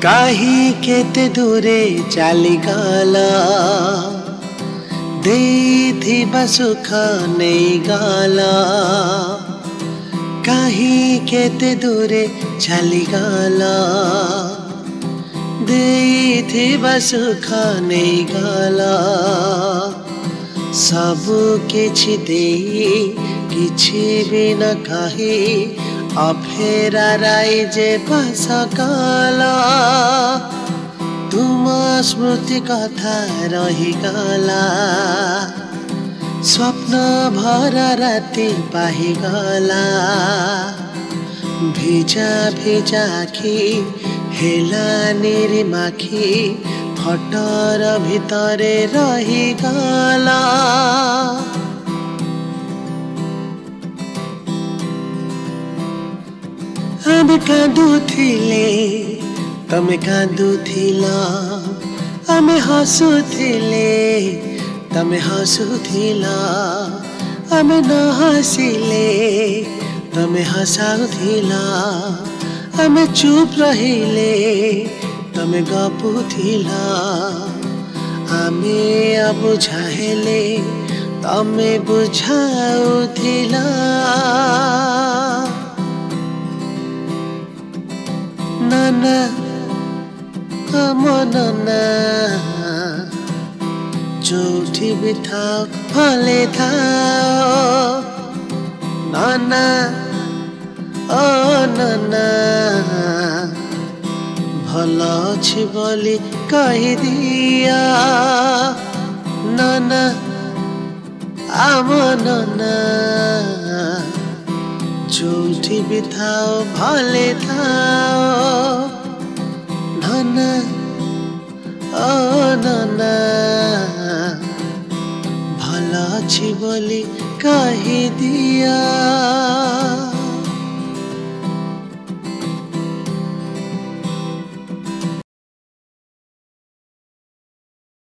काहे केते दूरे चलीगला देथिबा सुख नहीं गला काहे केते दूरे चलीगला देथिबा सुख नहीं गला सबु किछि देई किछि भी न कही अफेराराई जे बसकला तुम स्मृति कथा रहीगला स्वप्न भर राति पाहीगला भिजा भिजा आखि हेला निरिमाखि फटर भितरे रहीगला आमे कांदुथिले तमे कांदुथिला आमे हसुथिले तमे हसुथिला आमे न हसिले तमे हसाउथिला आमे चुप रहिले तमे गपुथिला आमे अबुझाहेले तमे बुझाउथिला नाना नना जोठी भी थाओ भले थाओ नाना ओ नाना भल अछि बोली कहि दिया नाना आम नाना जोठी भी थाओ भले थाओ नाना ओ नाना भल अछि बोली कहि दिया।